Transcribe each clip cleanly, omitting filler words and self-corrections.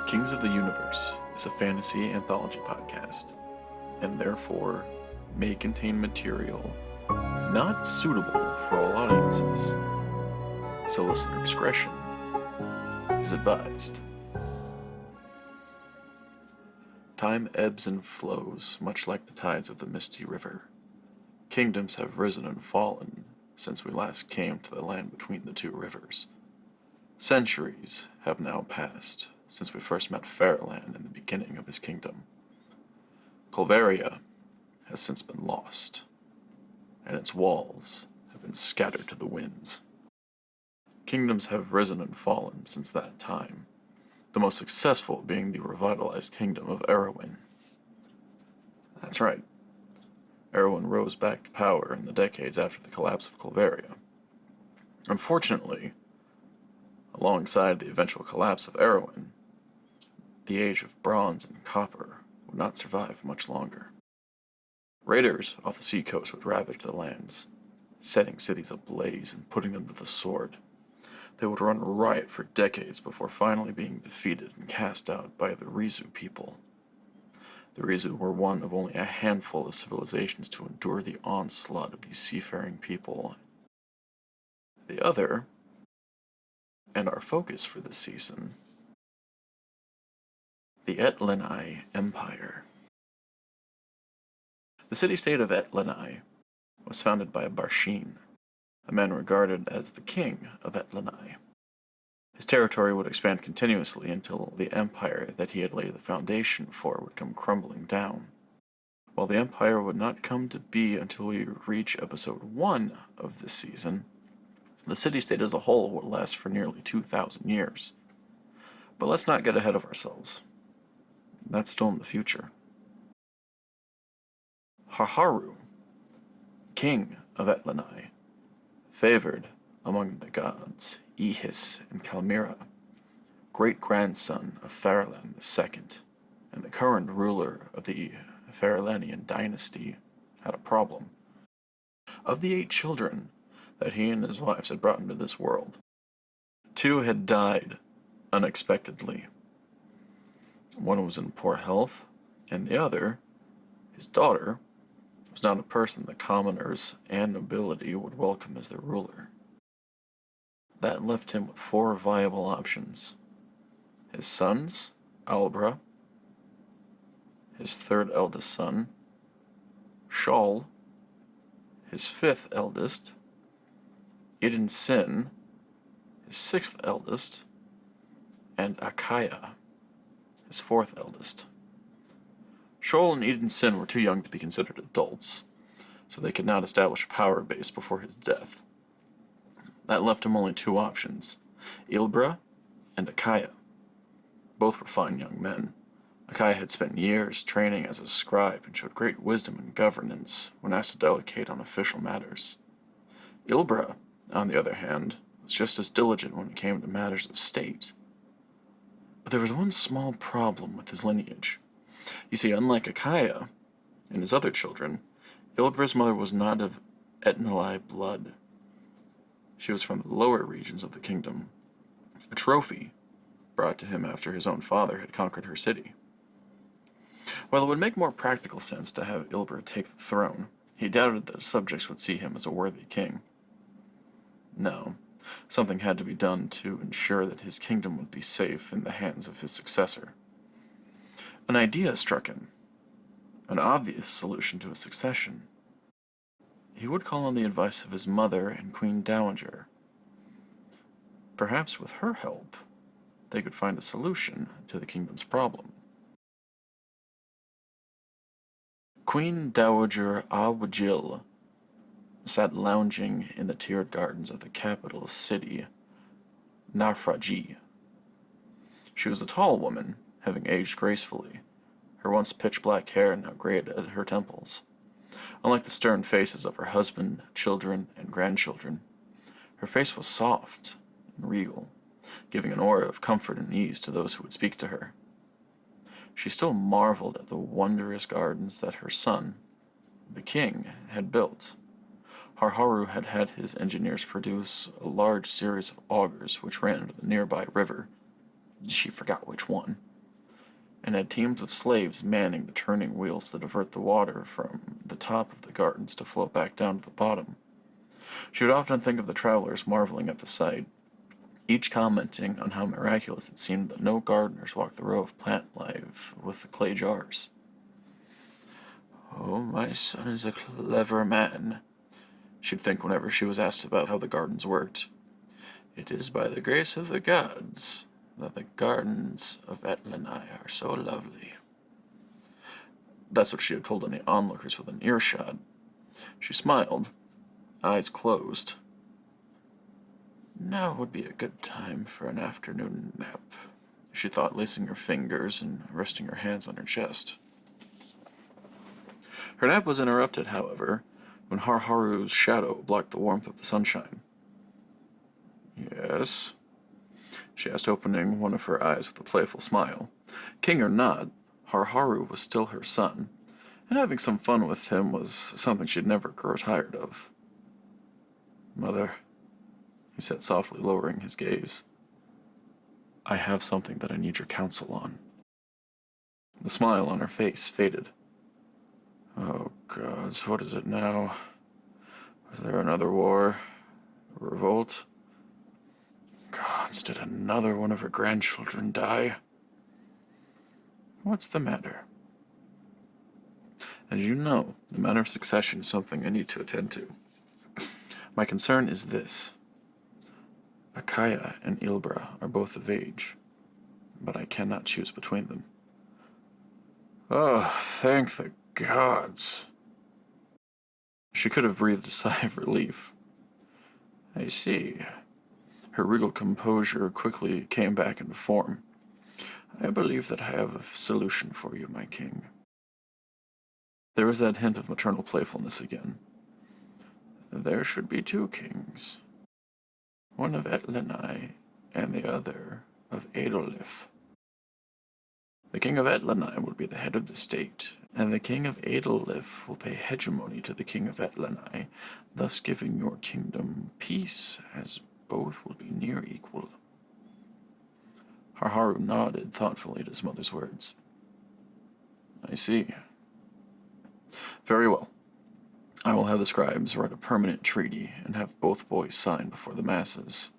Kings of the Universe is a fantasy anthology podcast, and therefore may contain material not suitable for all audiences, so listener discretion is advised. Time ebbs and flows, much like the tides of the misty river. Kingdoms have risen and fallen since we last came to the land between the two rivers. Centuries have now passed since we first met Fairland in the beginning of his kingdom. Culveria has since been lost, and its walls have been scattered to the winds. Kingdoms have risen and fallen since that time, the most successful being the revitalized kingdom of Erwin. That's right. Erwin rose back to power in the decades after the collapse of Culveria. Unfortunately, alongside the eventual collapse of Erwin, the age of bronze and copper would not survive much longer. Raiders off the seacoast would ravage the lands, setting cities ablaze and putting them to the sword. They would run riot for decades before finally being defeated and cast out by the Rizu people. The Rizu were one of only a handful of civilizations to endure the onslaught of these seafaring people. The other, and our focus for this season, the Etlini Empire. The city-state of Etlini was founded by Barshin, a man regarded as the king of Etlini. His territory would expand continuously until the empire that he had laid the foundation for would come crumbling down. While the empire would not come to be until we reach episode 1 of this season, the city-state as a whole would last for nearly 2,000 years. But let's not get ahead of ourselves. That's still in the future. Harharu, king of Etlini, favored among the gods Ihis and Kalmira, great-grandson of Fairland II, and the current ruler of the Fairlandian dynasty, had a problem. Of the 8 children that he and his wives had brought into this world, 2 had died unexpectedly. One was in poor health, and the other, his daughter, was not a person the commoners and nobility would welcome as their ruler. That left him with 4 viable options: his sons, Albra, his 3rd eldest son, Shaul, his 5th eldest, Idin Sin, his 6th eldest, and Aki-aya, his 4th eldest. Shaul and Idin Sin were too young to be considered adults, so they could not establish a power base before his death. That left him only 2 options: Ilbra and Aki-aya. Both were fine young men. Aki-aya had spent years training as a scribe and showed great wisdom and governance when asked to delegate on official matters. Ilbra, on the other hand, was just as diligent when it came to matters of state. But there was one small problem with his lineage. You see, unlike Aki-aya and his other children, Ilbra's mother was not of Etlini blood. She was from the lower regions of the kingdom, a trophy brought to him after his own father had conquered her city. While it would make more practical sense to have Ilbra take the throne, he doubted that his subjects would see him as a worthy king. No, something had to be done to ensure that his kingdom would be safe in the hands of his successor. An idea struck him, an obvious solution to his succession. He would call on the advice of his mother and Queen Dowager. Perhaps with her help, they could find a solution to the kingdom's problem. Queen Dowager Awajil sat lounging in the tiered gardens of the capital city, Nafraji. She was a tall woman, having aged gracefully, her once pitch-black hair now grayed at her temples. Unlike the stern faces of her husband, children, and grandchildren, her face was soft and regal, giving an aura of comfort and ease to those who would speak to her. She still marveled at the wondrous gardens that her son, the king, had built. Harharu had had his engineers produce a large series of augers which ran into the nearby river. She forgot which one. and had teams of slaves manning the turning wheels to divert the water from the top of the gardens to flow back down to the bottom. She would often think of the travelers marveling at the sight, each commenting on how miraculous it seemed that no gardeners walked the row of plant life with the clay jars. "Oh, my son is a clever man," she'd think whenever she was asked about how the gardens worked. "It is by the grace of the gods that the gardens of Etlini are so lovely." That's what she had told any onlookers within earshot. She smiled, eyes closed. Now would be a good time for an afternoon nap, she thought, lacing her fingers and resting her hands on her chest. Her nap was interrupted, however, when Harharu's shadow blocked the warmth of the sunshine. "Yes?" she asked, opening one of her eyes with a playful smile. King or not, Harharu was still her son, and having some fun with him was something she'd never grow tired of. "Mother," he said softly, lowering his gaze, "I have something that I need your counsel on." The smile on her face faded. "Oh, gods, what is it now? Is there another war? A revolt? Gods, did another one of her grandchildren die? What's the matter?" "As you know, the matter of succession is something I need to attend to. My concern is this. Aki-aya and Ilbra are both of age, but I cannot choose between them." "Oh, thank the gods." She could have breathed a sigh of relief. "I see." Her regal composure quickly came back into form. "I believe that I have a solution for you, my king." There was that hint of maternal playfulness again. "There should be two kings. One of Etlini and the other of Adolif. The king of Etlini will be the head of the state, and the king of Adolif will pay hegemony to the king of Etlini, thus giving your kingdom peace, as both will be near equal." Harharu nodded thoughtfully at his mother's words. "I see. Very well. I will have the scribes write a permanent treaty and have both boys sign before the masses."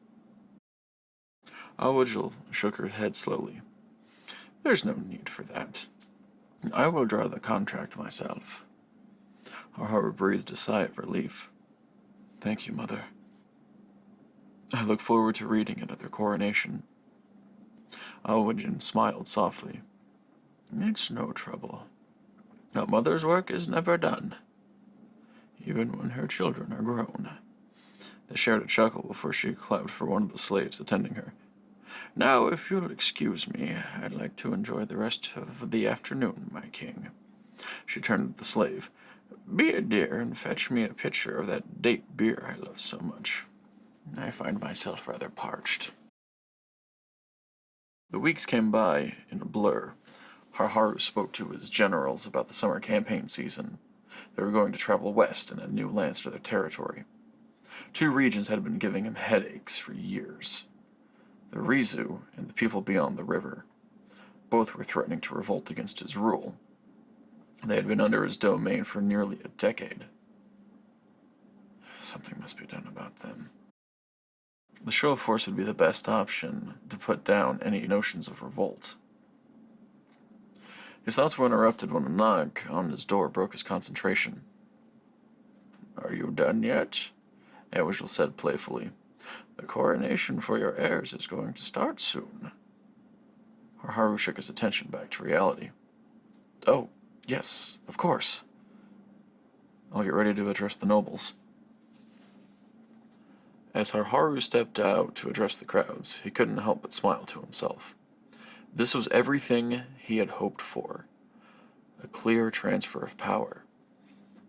Awajal shook her head slowly. "There's no need for that. I will draw the contract myself." Harharu breathed a sigh of relief. "Thank you, Mother. I look forward to reading it at their coronation." Awajin smiled softly. "It's no trouble. A mother's work is never done, even when her children are grown." They shared a chuckle before she clapped for one of the slaves attending her. "Now, if you'll excuse me, I'd like to enjoy the rest of the afternoon, my king." She turned to the slave. "Be a dear and fetch me a pitcher of that date beer I love so much. I find myself rather parched." The weeks came by in a blur. Harharu spoke to his generals about the summer campaign season. They were going to travel west and add new lands to their territory. Two regions had been giving him headaches for years: the Rizu and the people beyond the river. Both were threatening to revolt against his rule. They had been under his domain for nearly a decade. Something must be done about them. The show of force would be the best option to put down any notions of revolt. His thoughts were interrupted when a knock on his door broke his concentration. "Are you done yet?" Awajal said playfully. "The coronation for your heirs is going to start soon." Harharu shook his attention back to reality. "Oh, yes, of course. I'll get ready to address the nobles." As Harharu stepped out to address the crowds, he couldn't help but smile to himself. This was everything he had hoped for: a clear transfer of power.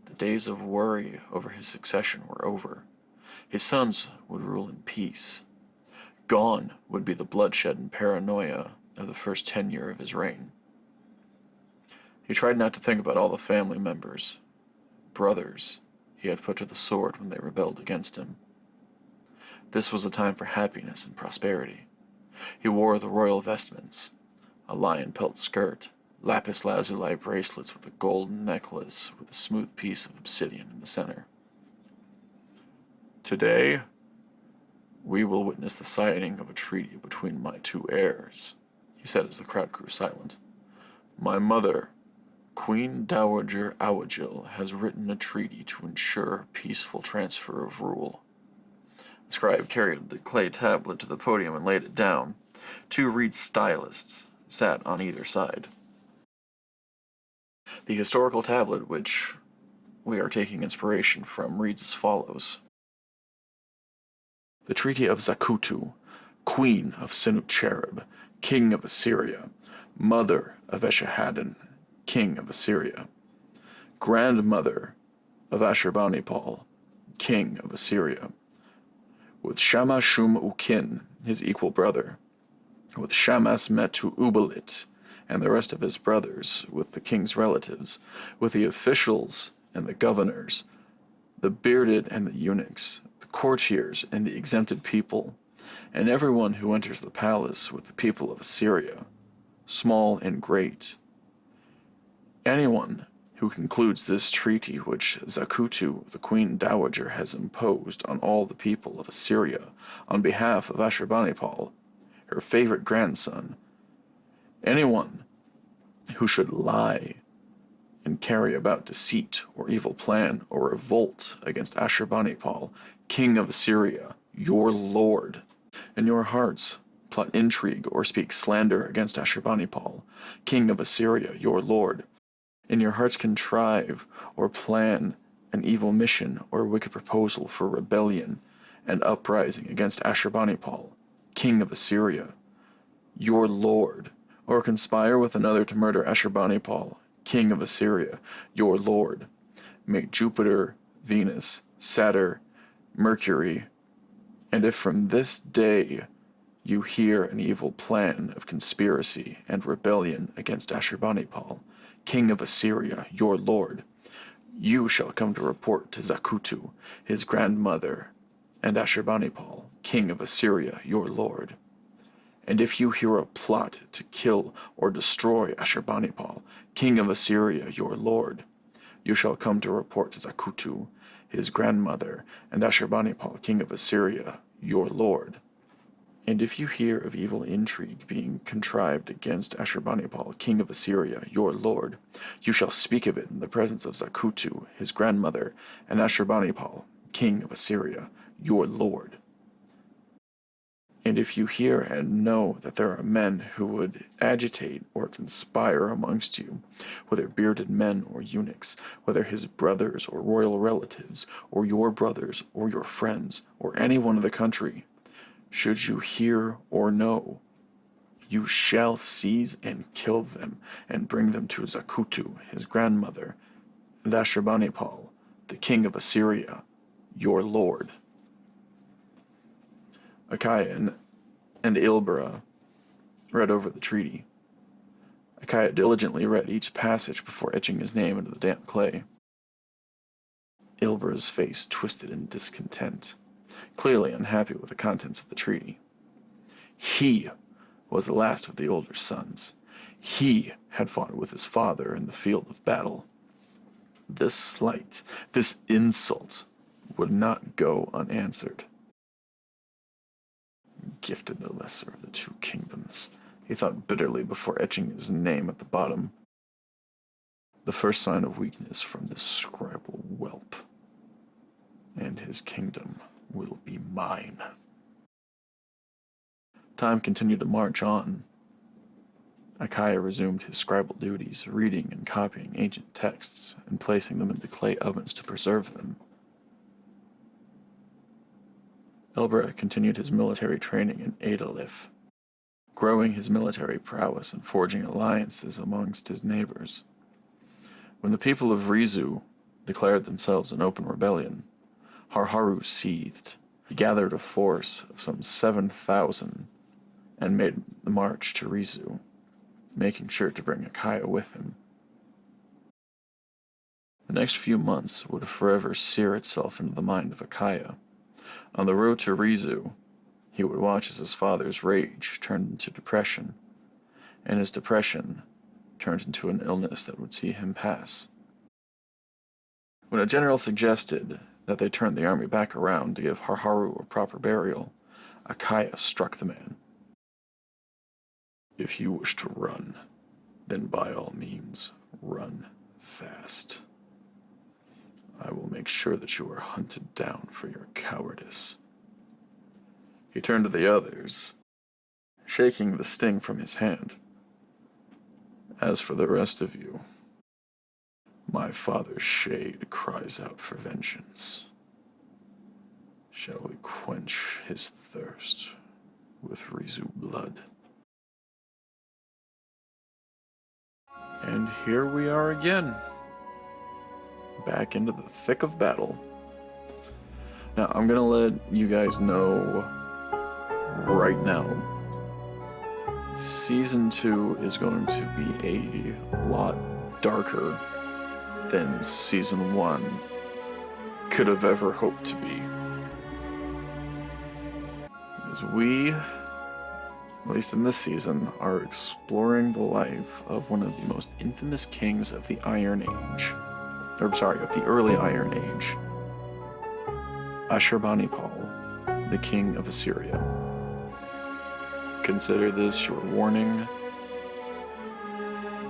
The days of worry over his succession were over. His sons would rule in peace. Gone would be the bloodshed and paranoia of the first tenure of his reign. He tried not to think about all the family members, brothers, he had put to the sword when they rebelled against him. This was a time for happiness and prosperity. He wore the royal vestments, a lion pelt skirt, lapis lazuli bracelets with a golden necklace with a smooth piece of obsidian in the center. Today, we will witness the signing of a treaty between my two heirs, he said as the crowd grew silent. My mother, Queen Dowager Awajil, has written a treaty to ensure peaceful transfer of rule. The scribe carried the clay tablet to the podium and laid it down. Two reed stylists sat on either side. The historical tablet, which we are taking inspiration from, reads as follows. The Treaty of Zakutu, Queen of Sennacherib, King of Assyria, Mother of Esarhaddon, King of Assyria, Grandmother of Ashurbanipal, King of Assyria, with Shama-shum-ukin, his equal brother, with Shamas-metu-ubalit, and the rest of his brothers, with the king's relatives, with the officials and the governors, the bearded and the eunuchs, the courtiers and the exempted people, and everyone who enters the palace with the people of Assyria, small and great. Anyone who concludes this treaty which Zakutu, the Queen Dowager, has imposed on all the people of Assyria on behalf of Ashurbanipal, her favorite grandson, anyone who should lie and carry about deceit or evil plan or revolt against Ashurbanipal, King of Assyria, your lord, in your hearts plot intrigue or speak slander against Ashurbanipal, King of Assyria, your lord, in your hearts contrive or plan an evil mission or wicked proposal for rebellion and uprising against Ashurbanipal, King of Assyria, your lord, or conspire with another to murder Ashurbanipal, King of Assyria, your lord, may Jupiter, Venus, Saturn, Mercury, and if from this day you hear an evil plan of conspiracy and rebellion against Ashurbanipal, King of Assyria, your lord, you shall come to report to Zakutu, his grandmother, and Ashurbanipal, King of Assyria, your lord. And if you hear a plot to kill or destroy Ashurbanipal, King of Assyria, your lord, you shall come to report to Zakutu, his grandmother, and Ashurbanipal, King of Assyria, your lord. And if you hear of evil intrigue being contrived against Ashurbanipal, King of Assyria, your lord, you shall speak of it in the presence of Zakutu, his grandmother, and Ashurbanipal, King of Assyria, your lord. And if you hear and know that there are men who would agitate or conspire amongst you, whether bearded men or eunuchs, whether his brothers or royal relatives, or your brothers or your friends, or anyone of the country, should you hear or know, you shall seize and kill them, and bring them to Zakutu, his grandmother, and Ashurbanipal, the king of Assyria, your lord. Aki-aya and Ilbra read over the treaty. Aki-aya diligently read each passage before etching his name into the damp clay. Ilbra's face twisted in discontent, clearly unhappy with the contents of the treaty. He was the last of the older sons. He had fought with his father in the field of battle. This slight, this insult, would not go unanswered. Gifted the lesser of the two kingdoms, he thought bitterly before etching his name at the bottom. The first sign of weakness from this scribal whelp, and his kingdom will be mine. Time continued to march on. Aki-aya resumed his scribal duties, reading and copying ancient texts and placing them into clay ovens to preserve them. Ilbra continued his military training in Adalif, growing his military prowess and forging alliances amongst his neighbors. When the people of Rizu declared themselves in open rebellion, Harharu seethed. He gathered a force of some 7,000 and made the march to Rizu, making sure to bring Aki-aya with him. The next few months would forever sear itself into the mind of Aki-aya. On the road to Rizu, he would watch as his father's rage turned into depression, and his depression turned into an illness that would see him pass. When a general suggested that they turn the army back around to give Haharu a proper burial, Aki-aya struck the man. "If you wish to run, then by all means, run fast. I will make sure that you are hunted down for your cowardice." He turned to the others, shaking the sting from his hand. "As for the rest of you, my father's shade cries out for vengeance. Shall we quench his thirst with Rizu blood?" And here we are again, back into the thick of battle. Now, I'm gonna let you guys know right now, Season 2 is going to be a lot darker than Season 1 could have ever hoped to be. Because we, at least in this season, are exploring the life of one of the most infamous kings of the Iron Age. Of the early Iron Age. Ashurbanipal, the king of Assyria. Consider this your warning,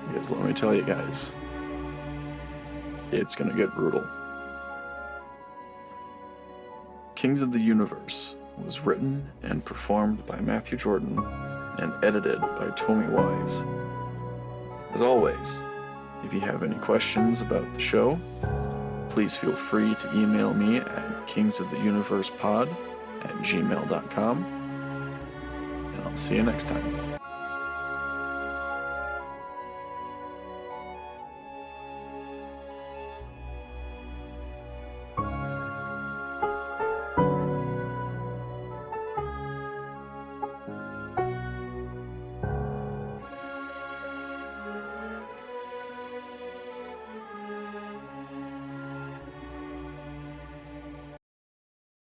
because let me tell you guys, it's gonna get brutal. Kings of the Universe was written and performed by Matthew Jordan and edited by Tommy Wise. As always, if you have any questions about the show, please feel free to email me at kingsoftheuniversepod@gmail.com, and I'll see you next time.